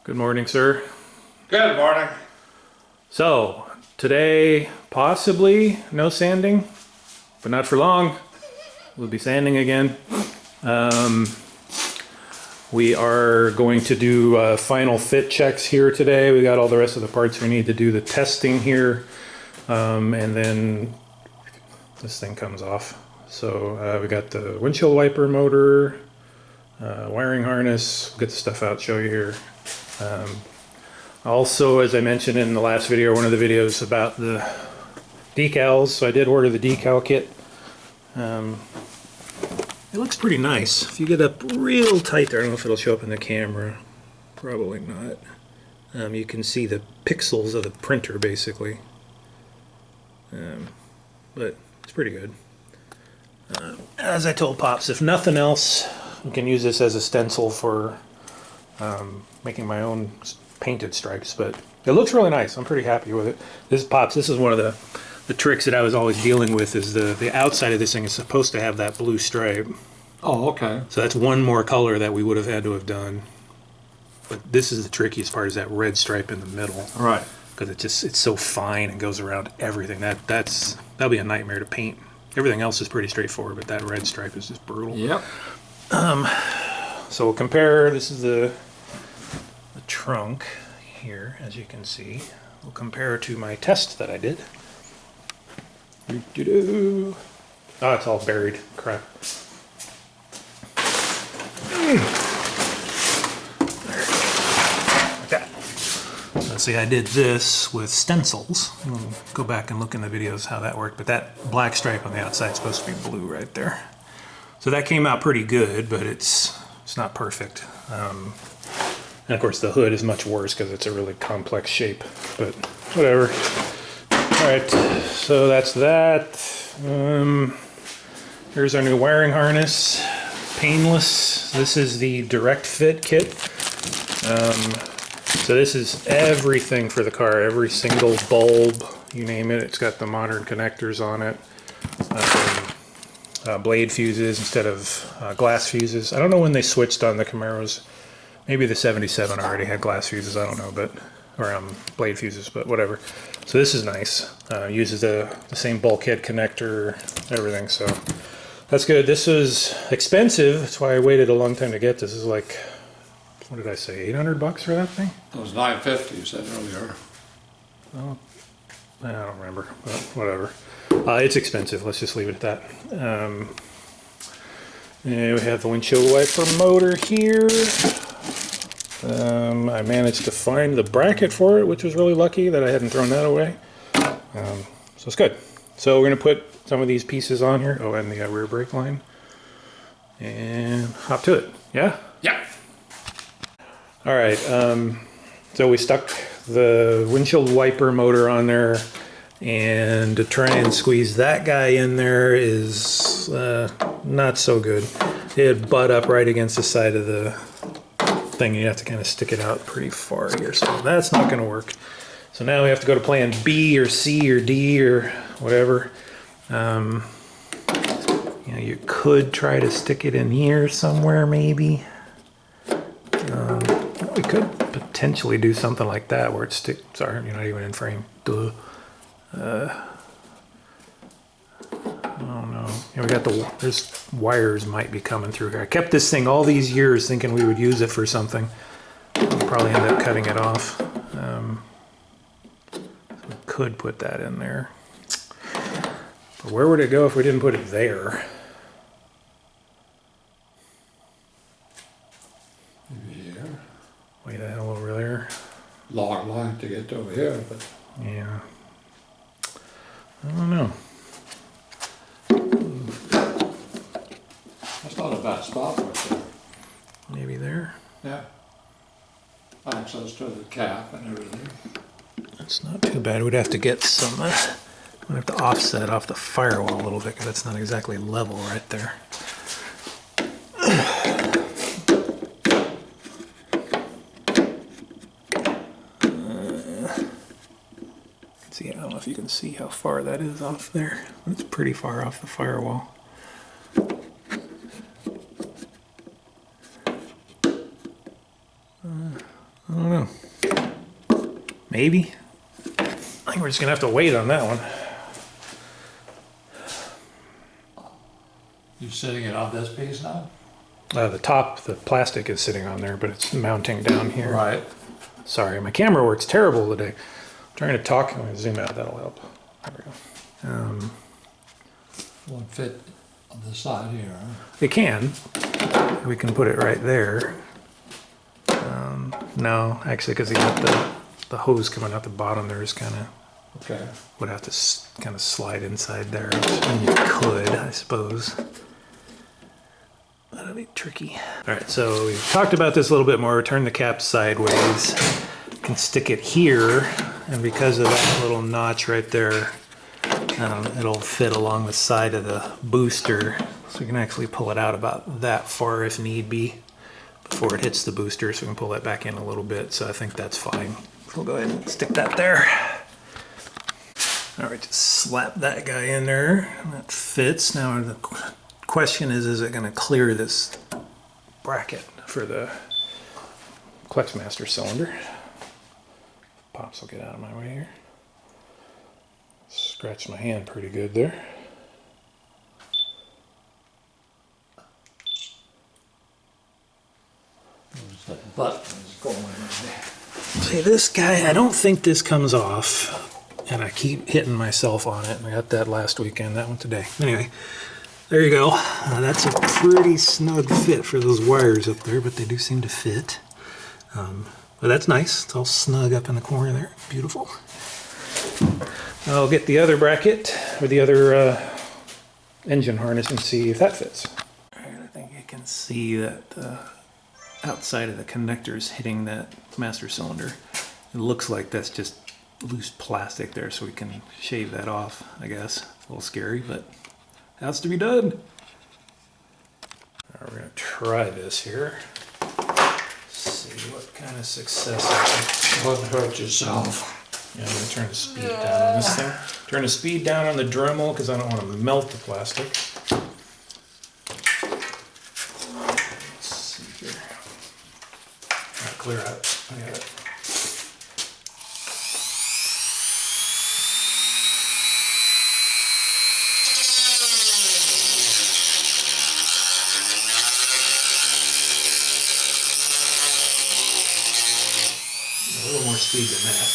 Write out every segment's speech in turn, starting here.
Good morning, sir. Good morning. So, today, possibly no sanding, but not for long. We'll be sanding again. We are going to do final fit checks here today. We got all the rest of the parts we need to do the testing here. And then this thing comes off. So we got the windshield wiper motor, wiring harness. We'll get the stuff out, show you here. Also, as I mentioned in the last video, one of the videos about the decals, so I did order the decal kit. It looks pretty nice. If you get up real tight there, I don't know if it'll show up in the camera, probably not. You can see the pixels of the printer basically, but it's pretty good. As I told Pops, if nothing else, we can use this as a stencil for making my own painted stripes, but it looks really nice. I'm pretty happy with it. This Pops, this is one of the tricks that I was always dealing with, is the outside of this thing is supposed to have that blue stripe. Oh, okay. So that's one more color that we would have had to have done. But this is the trickiest part, is that red stripe in the middle. Right. Because it's so fine and goes around everything. That'll be a nightmare to paint. Everything else is pretty straightforward, but that red stripe is just brutal. Yep. So we'll compare. This is the trunk here, as you can see. We'll compare to my test that I did. Oh, it's all buried. Crap. Like that. Let's see, I did this with stencils. Go back and look in the videos how that worked, but that black stripe on the outside is supposed to be blue right there. So that came out pretty good, but it's not perfect. And of course the hood is much worse because it's a really complex shape, but whatever. Alright, so that's that. Here's our new wiring harness. Painless. This is the direct fit kit. So this is everything for the car, every single bulb, you name it. It's got the modern connectors on it. Blade fuses instead of glass fuses. I don't know when they switched on the Camaros. Maybe the 77 already had glass fuses, I don't know, but or blade fuses, but whatever. So this is nice. Uses the same bulkhead connector, everything, so that's good. This was expensive, that's why I waited a long time to get this. This is like, what did I say, 800 bucks for that thing? It was $950, you said earlier. Well, I don't remember, but whatever. It's expensive, let's just leave it at that. And we have the windshield wiper motor here. I managed to find the bracket for it, which was really lucky that I hadn't thrown that away. So it's good. So we're going to put some of these pieces on here. Oh, and the rear brake line. And hop to it. Yeah? Yeah. All right. So we stuck the windshield wiper motor on there. And to try and squeeze that guy in there is not so good. It'd butt up right against the side of the thing. You have to kind of stick it out pretty far here, so that's not going to work. So now we have to go to plan B or C or D or whatever. You could try to stick it in here somewhere, maybe. We could potentially do something like that where it sticks. Sorry, you're not even in frame. Duh. I don't know. We got there's wires might be coming through here. I kept this thing all these years thinking we would use it for something. We'll probably end up cutting it off. We could put that in there. But where would it go if we didn't put it there? Yeah. Way the hell over there. Long line to get over here, but Yeah. I don't know. that's not a bad spot right there. Maybe there? Yeah. Access to the cap and everything. That's not too bad. We'd have to get some, we'd have to offset off the firewall a little bit because that's not exactly level right there. See, I don't know if you can see how far that is off there. It's pretty far off the firewall. I don't know. Maybe. I think we're just gonna have to wait on that one. You sitting it on this piece now? The top, the plastic is sitting on there, but it's mounting down here. Right. Sorry, my camera works terrible today. I'm trying to talk. I'm gonna zoom out, that'll help. There we go. Won't fit on the side here, huh? It can. We can put it right there. No, actually, because you got the hose coming out the bottom there is kind of, Okay. would have to kind of slide inside there. And you could, I suppose. That'll be tricky. All right, so we've talked about this a little bit more. Turn the cap sideways. Can stick it here, and because of that little notch right there, it'll fit along the side of the booster, so we can actually pull it out about that far if need be before it hits the booster, so we can pull that back in a little bit. So I think that's fine. So we'll go ahead and stick that there. All right, just slap that guy in there. That fits. Now the question is it going to clear this bracket for the Klex Master cylinder? Pops will get out of my way here. Scratched my hand pretty good there. That button is going in there. See, this guy, I don't think this comes off, and I keep hitting myself on it, and I got that last weekend, that one today. Anyway, there you go. That's a pretty snug fit for those wires up there, but they do seem to fit. But that's nice. It's all snug up in the corner there. Beautiful. I'll get the other bracket, or the other engine harness, and see if that fits. All right, I think you can see that outside of the connectors hitting that master cylinder. It looks like that's just loose plastic there, so we can shave that off, I guess. It's a little scary, but has to be done. All right, we're gonna try this here. See what kind of success I can. Wouldn't hurt yourself. Yeah, I'm gonna turn the speed down on this thing. Turn the speed down on the Dremel because I don't want to melt the plastic. Let's see here. All right, clear out. I got it. A little more speed than that.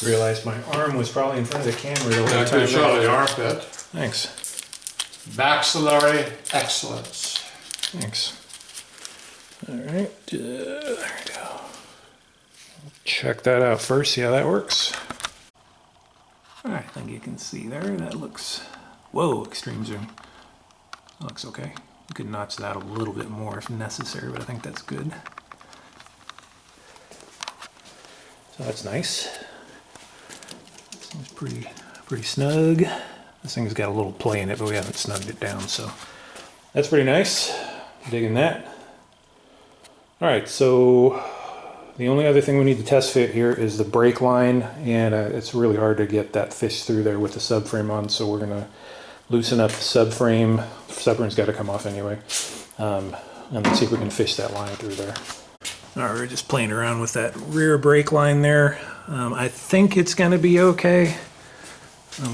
Realized my arm was probably in front of the camera the whole Back time. to shot of the armpit. Thanks. Maxillary excellence. Thanks. All right, there we go. Check that out first, see how that works. All right, I think you can see there, that looks, whoa, extreme zoom. That looks okay. You could notch that a little bit more if necessary, but I think that's good. So that's nice. Seems pretty snug. This thing's got a little play in it, but we haven't snugged it down, so that's pretty nice. Digging that. All right, so the only other thing we need to test fit here is the brake line, and it's really hard to get that fish through there with the subframe on, so we're gonna loosen up the subframe. The subframe's got to come off anyway, and then see if we can fish that line through there. All right, we're just playing around with that rear brake line there. I think it's gonna be okay.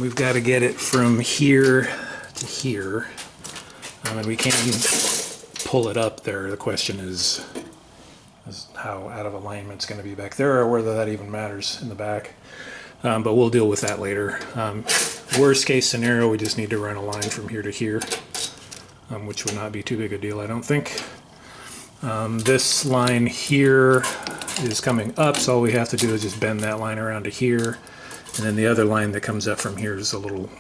We've got to get it from here to here, and we can't even pull it up there. The question is how out of alignment it's going to be back there, or whether that even matters in the back. But we'll deal with that later. Worst case scenario, we just need to run a line from here to here, which would not be too big a deal, I don't think. This line here is coming up, so all we have to do is just bend that line around to here. And then the other line that comes up from here is a little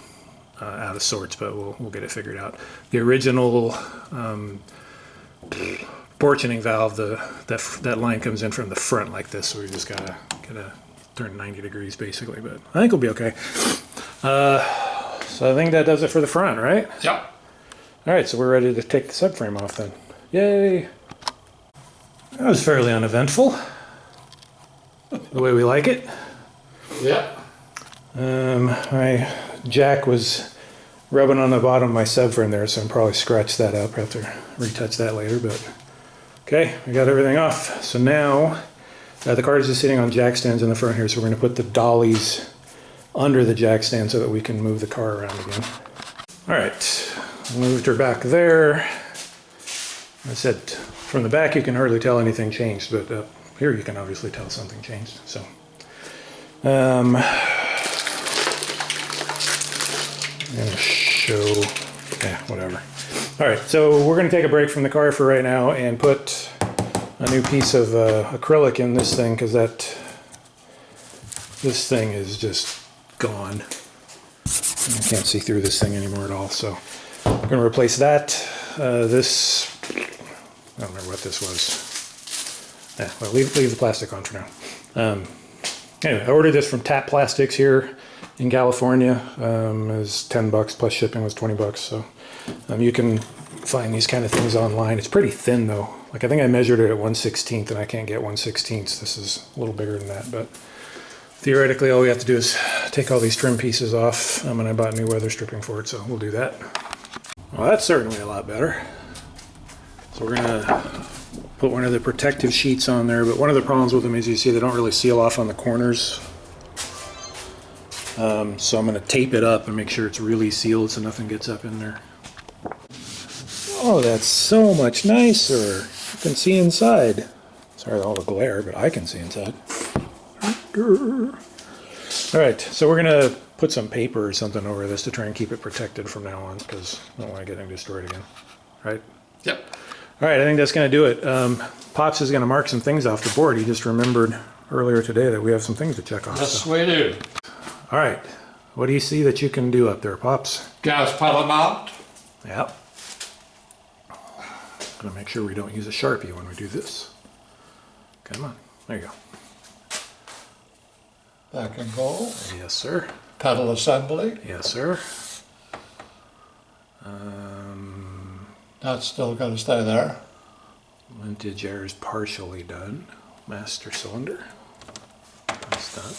out of sorts, but we'll get it figured out. The original portioning valve, that line comes in from the front like this, so we just gotta turn 90 degrees basically, but I think we'll be okay. So I think that does it for the front, right? Yep. All right, so we're ready to take the subframe off then. Yay! That was fairly uneventful, the way we like it. Yep. My jack was rubbing on the bottom of my subframe there, so I'm probably scratched that up. I have to retouch that later, but okay, we got everything off. So now the car is just sitting on jack stands in the front here, so we're going to put the dollies under the jack stand so that we can move the car around again. All right, moved her back there. I said from the back you can hardly tell anything changed, but here you can obviously tell something changed. So I'm gonna show, yeah, whatever. All right, so we're gonna take a break from the car for right now and put a new piece of acrylic in this thing, because this thing is just gone. I can't see through this thing anymore at all, so I'm gonna replace that. This, I don't remember what this was. Yeah, well, leave the plastic on for now. Anyway, I ordered this from Tap Plastics here in California. It was 10 bucks plus shipping was 20 bucks. So you can find these kind of things online. It's pretty thin though. Like I think I measured it at 1/16 and I can't get 1/16. This is a little bigger than that, but theoretically all we have to do is take all these trim pieces off. And I bought new weather stripping for it, so we'll do that. Well, that's certainly a lot better. So we're gonna put one of the protective sheets on there, but one of the problems with them is you see they don't really seal off on the corners. So I'm going to tape it up and make sure it's really sealed so nothing gets up in there. Oh, that's so much nicer. You can see inside. Sorry all the glare, but I can see inside. All right, so we're going to put some paper or something over this to try and keep it protected from now on, because I don't want to get anything destroyed again. Right? Yep. All right, I think that's going to do it. Pops is going to mark some things off the board. He just remembered earlier today that we have some things to check off. Yes, so. we do. All right, what do you see that you can do up there, Pops? Gas pedal mount. Yep. Gonna make sure we don't use a Sharpie when we do this. Come on, there you go. Back and go. Yes, sir. Pedal assembly. Yes, sir. That's still going to stay there. Vintage air is partially done. Master cylinder. That's done.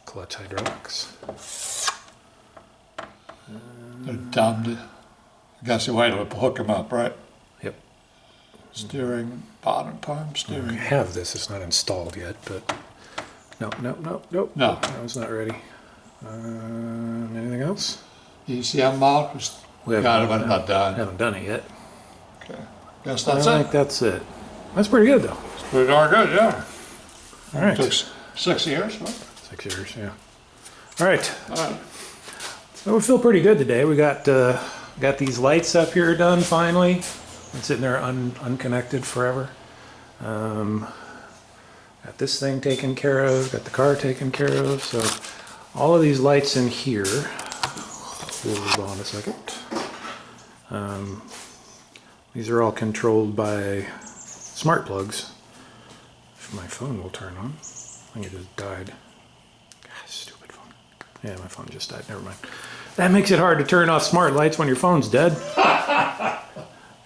Clutch hydraulics. They're damned. I guess you wait to hook them up, right? Yep. Steering, bottom pump, steering. I have this. It's not installed yet, but nope. No. That one's not ready. Anything else? ECM mount was got it, but not done. Haven't done it yet. Okay. Guess I that's think it. that's it. That's pretty good though. It's pretty darn good, yeah. All right. Took 6 years, right? 6 years, yeah. All right. All right. So we feel pretty good today. We got these lights up here done finally. Been sitting there unconnected forever. Got this thing taken care of. Got the car taken care of. So all of these lights in here. Hold on a second. These are all controlled by smart plugs. If my phone will turn on. I think it just died. God, stupid phone. Yeah, my phone just died. Never mind. That makes it hard to turn off smart lights when your phone's dead.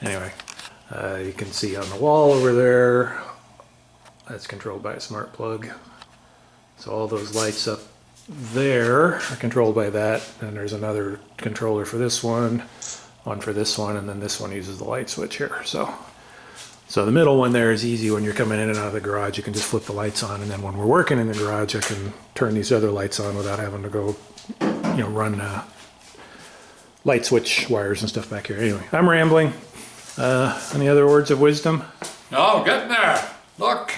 Anyway, you can see on the wall over there, that's controlled by a smart plug. So all those lights up there are controlled by that. And there's another controller for this one for this one, and then this one uses the light switch here. So the middle one there is easy when you're coming in and out of the garage. You can just flip the lights on, and then when we're working in the garage, I can turn these other lights on without having to go, run light switch wires and stuff back here. Anyway, I'm rambling. Any other words of wisdom? No, getting there. Look.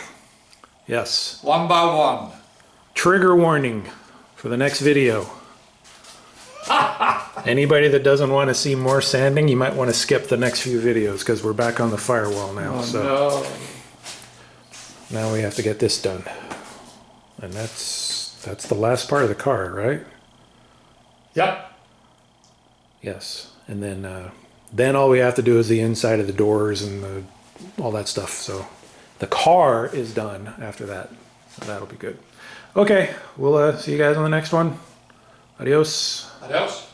Yes. One by one. Trigger warning for the next video. Anybody that doesn't want to see more sanding, you might want to skip the next few videos because we're back on the firewall now. Oh, so no. now we have to get this done. And that's the last part of the car, right? Yep. Yes. And then all we have to do is the inside of the doors and all that stuff. So the car is done after that. So that'll be good. Okay, we'll see you guys on the next one. Adios. Adios.